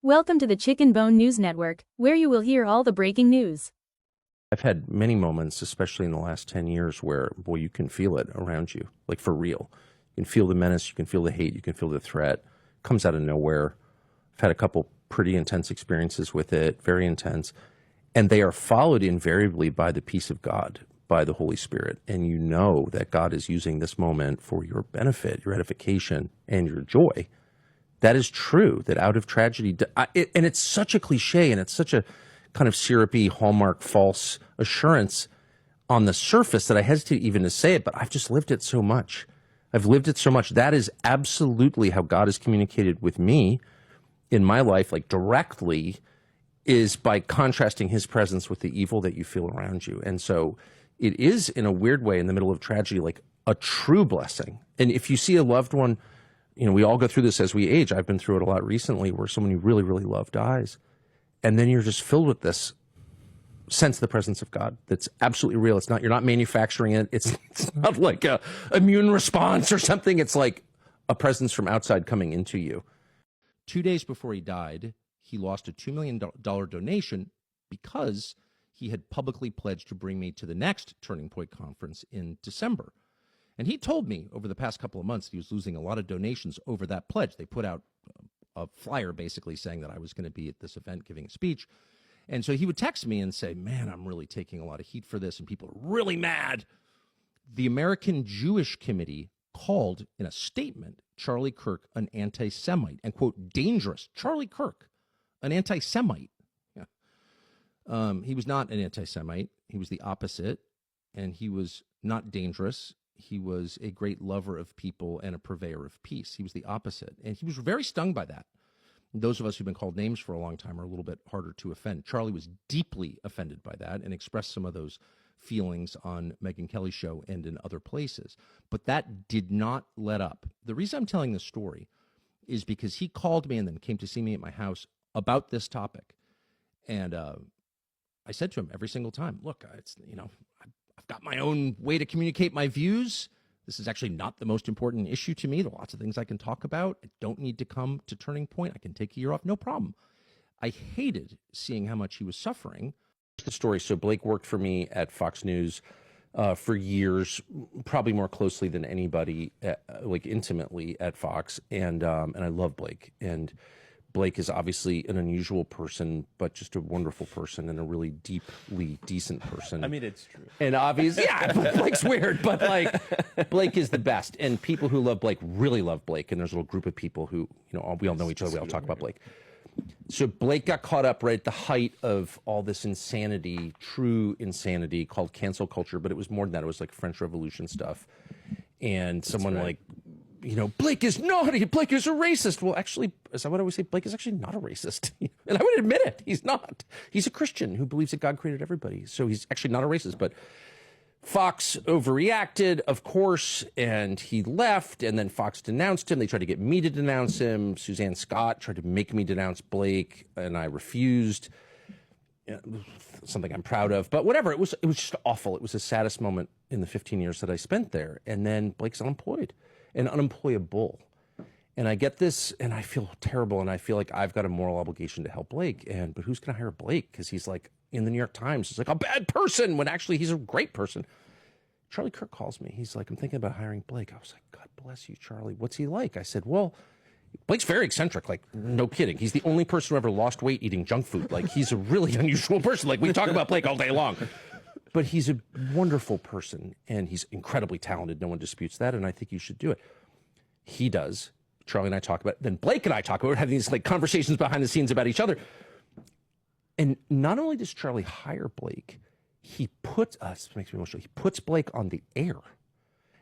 Welcome to the Chicken Bone News Network, where you will hear all the breaking news. I've had many moments, especially in the last 10 years, where, boy, you can feel it around you, like for real. You can feel the menace, you can feel the hate, you can feel the threat. It comes out of nowhere. I've had a couple pretty intense experiences with it, very intense. And they are followed invariably by the peace of God, by the Holy Spirit. And you know that God is using this moment for your benefit, your edification, and your joy. That is true, that out of tragedy, and it's such a cliche and it's such a kind of syrupy, hallmark, false assurance on the surface that I hesitate even to say it, but I've just lived it so much. I've lived it so much. That is absolutely how God has communicated with me in my life, like directly, is by contrasting his presence with the evil that you feel around you. And so it is, in a weird way, in the middle of tragedy, like a true blessing. And if you see a loved one, you know, we all go through this as we age. I've been through it a lot recently where someone you really, really love dies. And then you're just filled with this sense of the presence of God that's absolutely real. It's not, you're not manufacturing it. It's not like a immune response or something. It's like a presence from outside coming into you. 2 days before he died, he lost a $2 million donation because he had publicly pledged to bring me to the next Turning Point conference in December. And he told me over the past couple of months he was losing a lot of donations over that pledge. They put out a flyer basically saying that I was going to be at this event giving a speech. And so he would text me and say, man, I'm really taking a lot of heat for this, and people are really mad. The American Jewish Committee called in a statement Charlie Kirk an anti-Semite and, quote, dangerous. Charlie Kirk, an anti-Semite. Yeah. He was not an anti-Semite. He was the opposite, and he was not dangerous. He was a great lover of people and a purveyor of peace. He was the opposite. And he was very stung by that. Those of us who've been called names for a long time are a little bit harder to offend. Charlie was deeply offended by that and expressed some of those feelings on Megyn Kelly's show and in other places. But that did not let up. The reason I'm telling this story is because he called me and then came to see me at my house about this topic. And I said to him every single time, look, it's, you know, I've got my own way to communicate my views. This is actually not the most important issue to me. There are lots of things I can talk about. I don't need to come to Turning Point. I can take a year off, no problem. I hated seeing how much he was suffering. The story. So Blake worked for me at Fox News for years, probably more closely than anybody, like intimately at Fox. And I love Blake. And Blake is obviously an unusual person, but just a wonderful person and a really deeply decent person. I mean, it's true. And obviously, yeah, Blake's weird, but like Blake is the best. And people who love Blake really love Blake. And there's a little group of people who, you know, we all know each other. We all talk about Blake. So Blake got caught up right at the height of all this insanity, true insanity called cancel culture. But it was more than that. It was like French Revolution stuff. And someone like, you know, Blake is naughty. Blake is a racist. Well, actually, as I would always say, Blake is actually not a racist. And I would admit it. He's not. He's a Christian who believes that God created everybody. So he's actually not a racist. But Fox overreacted, of course, and he left. And then Fox denounced him. They tried to get me to denounce him. Suzanne Scott tried to make me denounce Blake, and I refused. Something I'm proud of. But whatever. It was just awful. It was the saddest moment in the 15 years that I spent there. And then Blake's unemployed. And unemployable. And I get this, and I feel terrible, and I feel like I've got a moral obligation to help Blake. But who's going to hire Blake? Because he's like, in the New York Times, he's like, a bad person, when actually he's a great person. Charlie Kirk calls me. He's like, I'm thinking about hiring Blake. I was like, God bless you, Charlie. What's he like? I said, well, Blake's very eccentric, like, no kidding. He's the only person who ever lost weight eating junk food. Like, he's a really unusual person. Like, we talk about Blake all day long. But he's a wonderful person, and he's incredibly talented. No one disputes that, and I think you should do it. He does. Charlie and I talk about it. Then Blake and I talk about it. We're having these like conversations behind the scenes about each other. And not only does Charlie hire Blake, he puts us, makes me emotional, he puts Blake on the air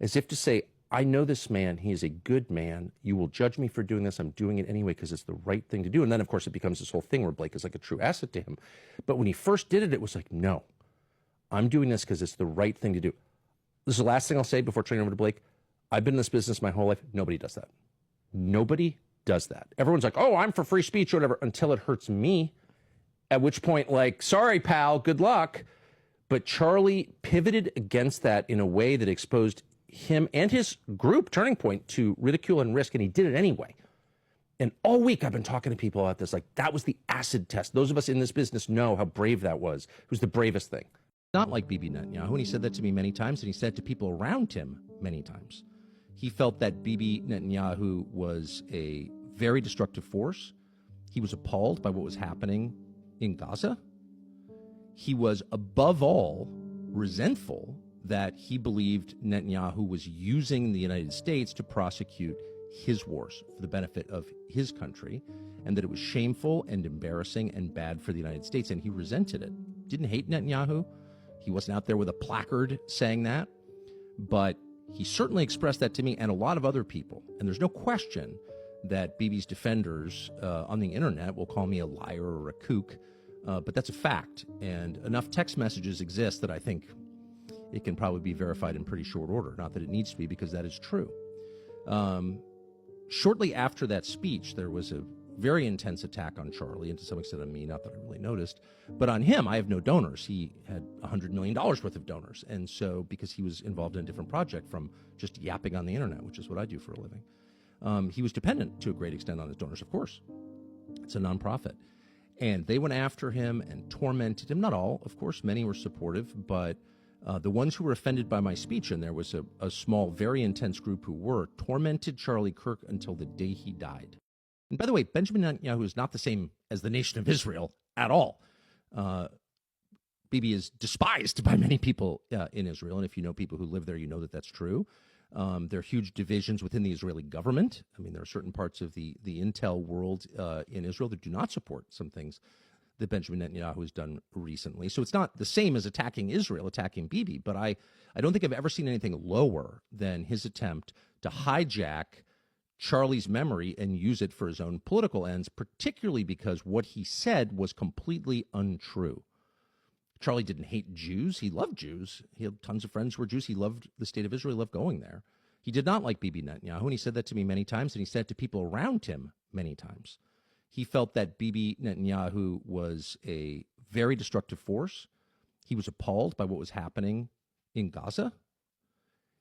as if to say, I know this man. He is a good man. You will judge me for doing this. I'm doing it anyway because it's the right thing to do. And then, of course, it becomes this whole thing where Blake is like a true asset to him. But when he first did it, it was like, no. I'm doing this because it's the right thing to do. This is the last thing I'll say before turning over to Blake. I've been in this business my whole life. Nobody does that. Nobody does that. Everyone's like, oh, I'm for free speech or whatever, until it hurts me, at which point, like, sorry, pal, good luck. But Charlie pivoted against that in a way that exposed him and his group, Turning Point, to ridicule and risk, and he did it anyway. And all week I've been talking to people about this. Like, that was the acid test. Those of us in this business know how brave that was. It was the bravest thing. Not like Bibi Netanyahu, and he said that to me many times, and he said to people around him many times. He felt that Bibi Netanyahu was a very destructive force. He was appalled by what was happening in Gaza. He was, above all, resentful that he believed Netanyahu was using the United States to prosecute his wars for the benefit of his country, and that it was shameful and embarrassing and bad for the United States, and he resented it. Didn't hate Netanyahu. He wasn't out there with a placard saying that, but he certainly expressed that to me and a lot of other people. And there's no question that Bibi's defenders on the internet will call me a liar or a kook, but that's a fact. And enough text messages exist that I think it can probably be verified in pretty short order. Not that it needs to be, because that is true. Shortly after that speech, there was a very intense attack on Charlie, and to some extent on me, not that I really noticed. But on him, I have no donors. He had $100 million worth of donors. And so, because he was involved in a different project from just yapping on the internet, which is what I do for a living, he was dependent to a great extent on his donors, of course. It's a nonprofit. And they went after him and tormented him. Not all, of course, many were supportive, but the ones who were offended by my speech, and there was a small, very intense group who were, tormented Charlie Kirk until the day he died. And by the way, Benjamin Netanyahu is not the same as the nation of Israel at all. Bibi is despised by many people in Israel, and if you know people who live there, you know that that's true. There are huge divisions within the Israeli government. I mean, there are certain parts of the intel world in Israel that do not support some things that Benjamin Netanyahu has done recently. So it's not the same as attacking Israel, attacking Bibi, but I don't think I've ever seen anything lower than his attempt to hijack Charlie's memory and use it for his own political ends, particularly because what he said was completely untrue. Charlie didn't hate Jews. He loved Jews. He had tons of friends who were Jews. He loved the state of Israel. He loved going there. He did not like Bibi Netanyahu, and he said that to me many times, and he said it to people around him many times. He felt that Bibi Netanyahu was a very destructive force. He was appalled by what was happening in Gaza.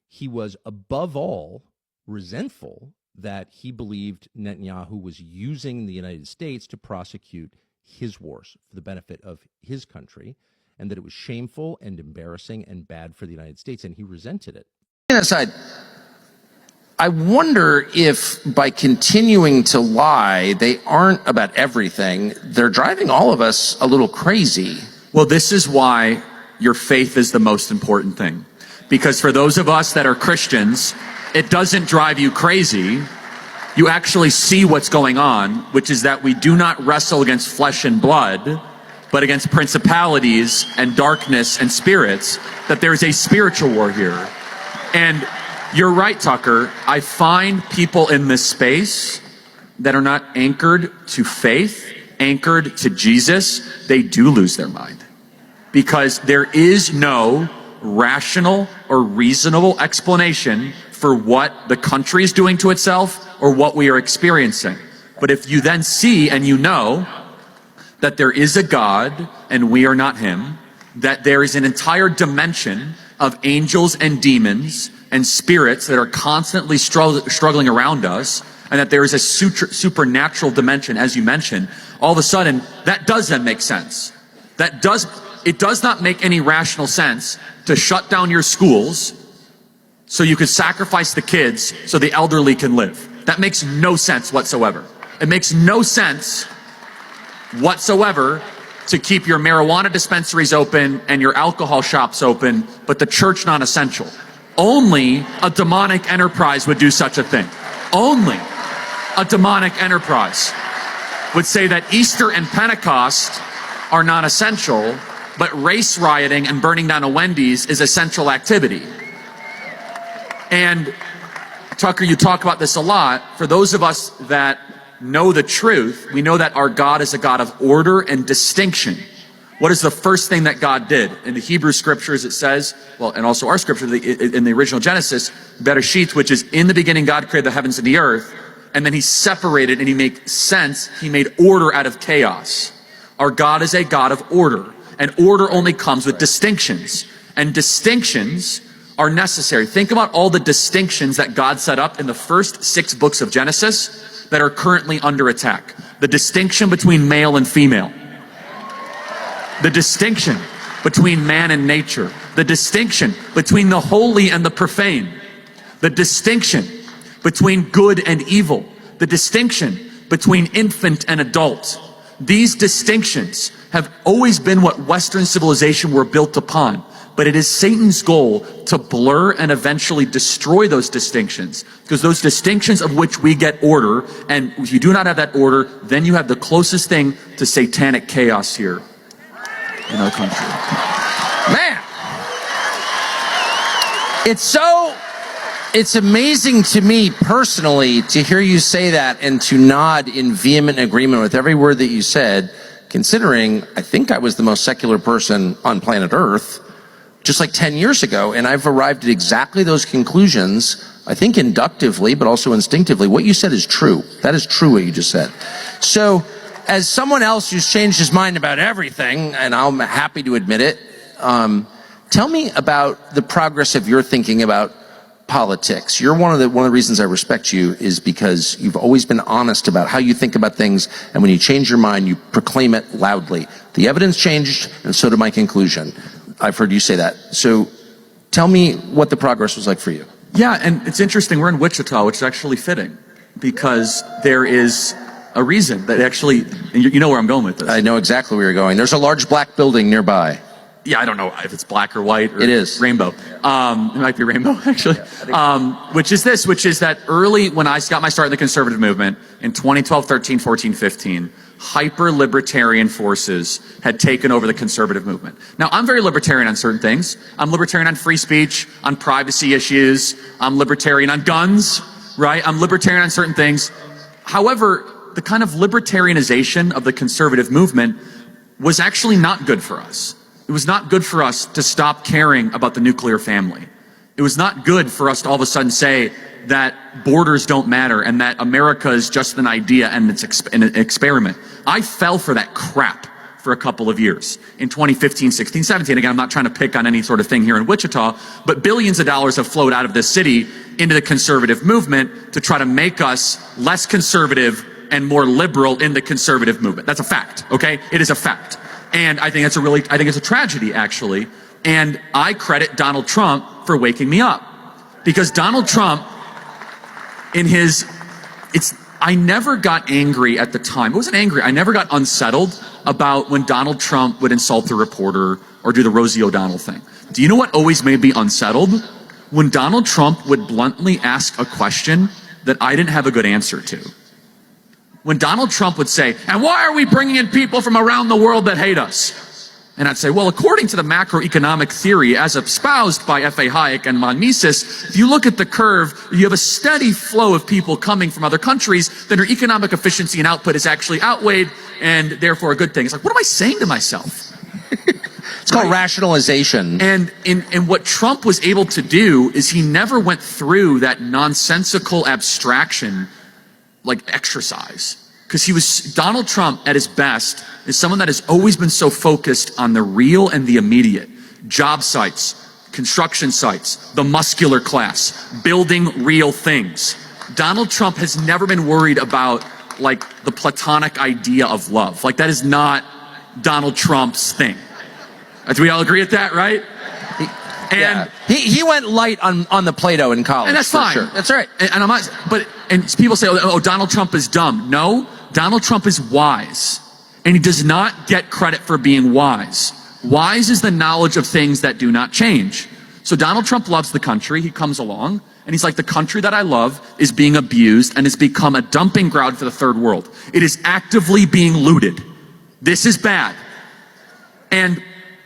He was, above all, resentful that he believed Netanyahu was using the United States to prosecute his wars for the benefit of his country, and that it was shameful and embarrassing and bad for the United States, and he resented it. Aside, I wonder if by continuing to lie, they aren't about everything. They're driving all of us a little crazy. Well, this is why your faith is the most important thing. Because for those of us that are Christians, it doesn't drive you crazy. You actually see what's going on, which is that we do not wrestle against flesh and blood, but against principalities and darkness and spirits, that there's a spiritual war here. And you're right, Tucker. I find people in this space that are not anchored to faith, anchored to Jesus, they do lose their mind. Because there is no rational or reasonable explanation for what the country is doing to itself or what we are experiencing. But if you then see and you know that there is a God and we are not him, that there is an entire dimension of angels and demons and spirits that are constantly struggling around us, and that there is a supernatural dimension, as you mentioned, all of a sudden, that does then make sense. It does not make any rational sense to shut down your schools so you could sacrifice the kids so the elderly can live. That makes no sense whatsoever. It makes no sense whatsoever to keep your marijuana dispensaries open and your alcohol shops open, but the church non-essential. Only a demonic enterprise would do such a thing. Only a demonic enterprise would say that Easter and Pentecost are non-essential, but race rioting and burning down a Wendy's is essential activity. And Tucker, you talk about this a lot. For those of us that know the truth, we know that our God is a God of order and distinction. What is the first thing that God did? In the Hebrew scriptures it says, well, and also our scripture in the original Genesis, Bereshit, which is in the beginning God created the heavens and the earth, and then he separated and he made sense, he made order out of chaos. Our God is a God of order, and order only comes with distinctions, and distinctions are necessary. Think about all the distinctions that God set up in the first 6 books of Genesis that are currently under attack. The distinction between male and female. The distinction between man and nature. The distinction between the holy and the profane. The distinction between good and evil. The distinction between infant and adult. These distinctions have always been what Western civilization were built upon. But it is Satan's goal to blur and eventually destroy those distinctions. Because those distinctions of which we get order, and if you do not have that order, then you have the closest thing to satanic chaos here in our country. Man, it's amazing to me personally to hear you say that and to nod in vehement agreement with every word that you said, considering I think I was the most secular person on planet Earth just like 10 years ago, and I've arrived at exactly those conclusions, I think inductively, but also instinctively. What you said is true. That is true what you just said. So, as someone else who's changed his mind about everything, and I'm happy to admit it, tell me about the progress of your thinking about politics. You're one of the reasons I respect you is because you've always been honest about how you think about things, and when you change your mind, you proclaim it loudly. The evidence changed, and so did my conclusion. I've heard you say that. So tell me what the progress was like for you. Yeah, and it's interesting. We're in Wichita, which is actually fitting because there is a reason that actually, you know where I'm going with this. I know exactly where you're going. There's a large black building nearby. Yeah, I don't know if it's black or white or it is rainbow. It might be rainbow, actually. Which is that early when I got my start in the conservative movement in 2012, 13, 14, 15, hyper-libertarian forces had taken over the conservative movement. Now, I'm very libertarian on certain things. I'm libertarian on free speech, on privacy issues. I'm libertarian on guns, right? I'm libertarian on certain things. However, the kind of libertarianization of the conservative movement was actually not good for us. It was not good for us to stop caring about the nuclear family. It was not good for us to all of a sudden say that borders don't matter and that America is just an idea and it's an experiment. I fell for that crap for a couple of years. In 2015, 16, 17, again, I'm not trying to pick on any sort of thing here in Wichita, but billions of dollars have flowed out of this city into the conservative movement to try to make us less conservative and more liberal in the conservative movement. That's a fact, okay? It is a fact. And I think it's a tragedy, actually. And I credit Donald Trump for waking me up. Because Donald Trump, I never got angry at the time. I wasn't angry. I never got unsettled about when Donald Trump would insult a reporter or do the Rosie O'Donnell thing. Do you know what always made me unsettled? When Donald Trump would bluntly ask a question that I didn't have a good answer to. When Donald Trump would say, and why are we bringing in people from around the world that hate us? And I'd say, well, according to the macroeconomic theory as espoused by F.A. Hayek and von Mises, if you look at the curve, you have a steady flow of people coming from other countries, then your economic efficiency and output is actually outweighed and therefore a good thing. It's like, what am I saying to myself? It's called rationalization. And what Trump was able to do is he never went through that nonsensical abstraction like exercise. Because Donald Trump at his best is someone that has always been so focused on the real and the immediate. Job sites, construction sites, the muscular class, building real things. Donald Trump has never been worried about like the platonic idea of love. Like that is not Donald Trump's thing. Do we all agree with that, right? And he went light on the Plato in college. And that's fine. Sure. That's right. And I'm not, and people say, oh, Donald Trump is dumb. No, Donald Trump is wise. And he does not get credit for being wise. Wise is the knowledge of things that do not change. So Donald Trump loves the country. He comes along and he's like, the country that I love is being abused and has become a dumping ground for the third world. It is actively being looted. This is bad. And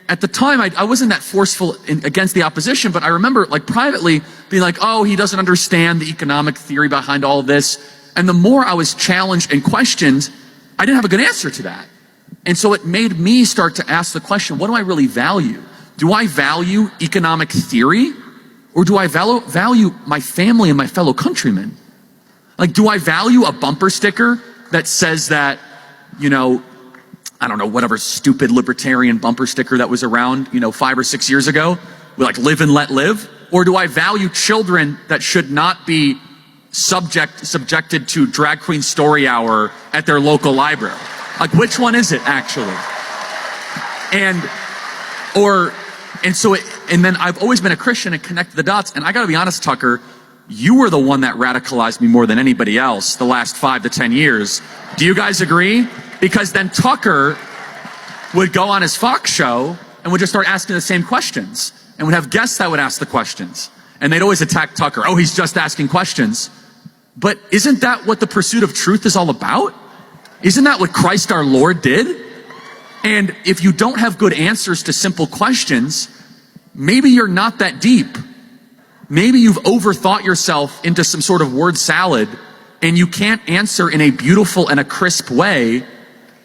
at the time, I wasn't that forceful against the opposition, but I remember like privately being like, oh, he doesn't understand the economic theory behind all of this. And the more I was challenged and questioned, I didn't have a good answer to that. And so it made me start to ask the question, what do I really value? Do I value economic theory? Or do I value my family and my fellow countrymen? Like, do I value a bumper sticker that says that, you know, I don't know, whatever stupid libertarian bumper sticker that was around, 5 or 6 years ago, we like live and let live? Or do I value children that should not be subjected to drag queen story hour at their local library. Like, which one is it actually? And then I've always been a Christian and connected the dots. And I got to be honest, Tucker, you were the one that radicalized me more than anybody else the last 5 to 10 years. Do you guys agree? Because then Tucker would go on his Fox show and would just start asking the same questions and would have guests that would ask the questions. And they'd always attack Tucker. Oh, he's just asking questions. But isn't that what the pursuit of truth is all about? Isn't that what Christ our Lord did? And if you don't have good answers to simple questions, maybe you're not that deep. Maybe you've overthought yourself into some sort of word salad and you can't answer in a beautiful and a crisp way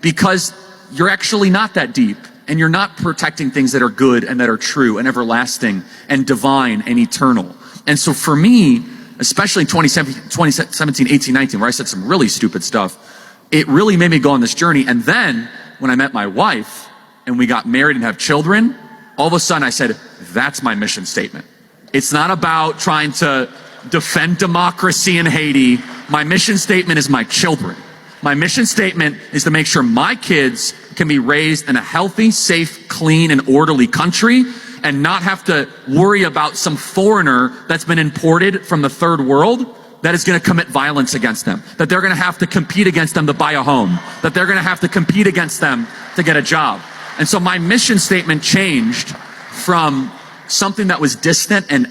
because you're actually not that deep and you're not protecting things that are good and that are true and everlasting and divine and eternal. And so for me, especially in 2017, 18, 19, where I said some really stupid stuff, it really made me go on this journey. And then when I met my wife and we got married and have children, all of a sudden I said, that's my mission statement. It's not about trying to defend democracy in Haiti. My mission statement is my children. My mission statement is to make sure my kids can be raised in a healthy, safe, clean, and orderly country and not have to worry about some foreigner that's been imported from the third world that is going to commit violence against them, that they're going to have to compete against them to buy a home, that they're going to have to compete against them to get a job. And so my mission statement changed from something that was distant and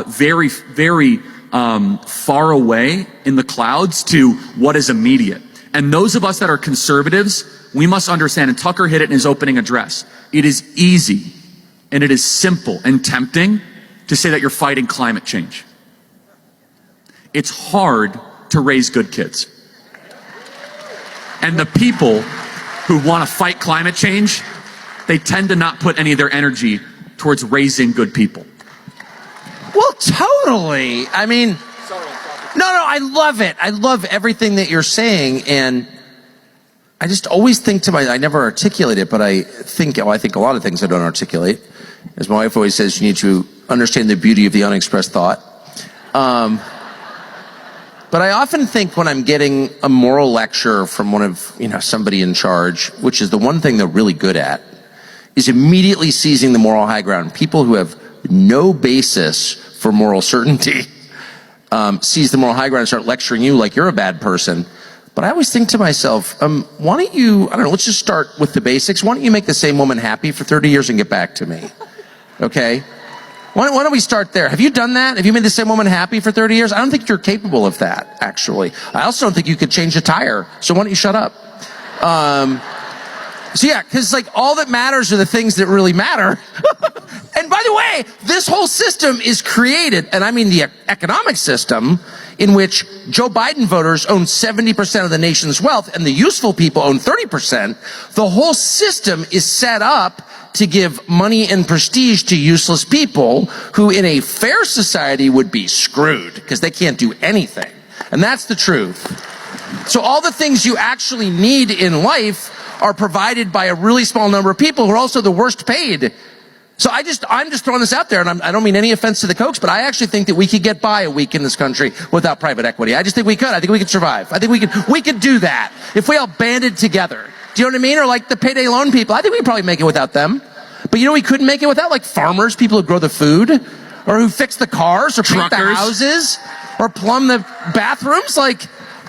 very, very far away in the clouds to what is immediate. And those of us that are conservatives, we must understand, and Tucker hit it in his opening address, it is easy and it is simple and tempting to say that you're fighting climate change. It's hard to raise good kids. And the people who want to fight climate change, they tend to not put any of their energy towards raising good people. Well, totally. I mean, no, I love it. I love everything that you're saying. And I just always think to myself, I never articulate it, but I think a lot of things I don't articulate. As my wife always says, you need to understand the beauty of the unexpressed thought. But I often think when I'm getting a moral lecture from one of, somebody in charge, which is the one thing they're really good at, is immediately seizing the moral high ground. People who have no basis for moral certainty seize the moral high ground and start lecturing you like you're a bad person. But I always think to myself, why don't you, let's just start with the basics. Why don't you make the same woman happy for 30 years and get back to me? Okay? Why don't we start there? Have you done that? Have you made the same woman happy for 30 years? I don't think you're capable of that, actually. I also don't think you could change a tire. So why don't you shut up? So yeah, because all that matters are the things that really matter. And by the way, this whole system is created, and I mean the economic system, in which Joe Biden voters own 70% of the nation's wealth and the useful people own 30%. The whole system is set up to give money and prestige to useless people who in a fair society would be screwed because they can't do anything. And that's the truth. So all the things you actually need in life are provided by a really small number of people who are also the worst paid. So I'm just throwing this out there, and I don't mean any offense to the Kochs, but I actually think that we could get by a week in this country without private equity. I just think we could. I think we could survive. I think we could do that if we all banded together. Do you know what I mean? Or like the payday loan people. I think we could probably make it without them. But we couldn't make it without farmers, people who grow the food, or who fix the cars, or paint the houses, or plumb the bathrooms.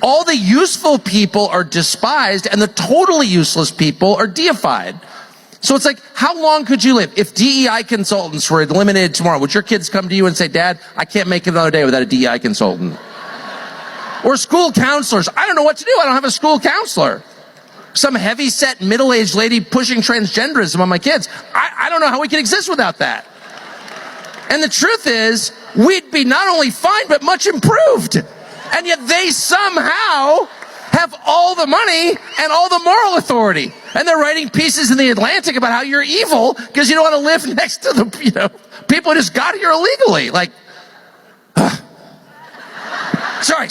All the useful people are despised, and the totally useless people are deified. So it's how long could you live? If DEI consultants were eliminated tomorrow, would your kids come to you and say, Dad, I can't make it another day without a DEI consultant? Or school counselors. I don't know what to do. I don't have a school counselor. Some heavy-set, middle-aged lady pushing transgenderism on my kids. I don't know how we can exist without that. And the truth is, we'd be not only fine, but much improved. And yet they somehow have all the money and all the moral authority. And they're writing pieces in the Atlantic about how you're evil because you don't want to live next to the, people who just got here illegally. Sorry.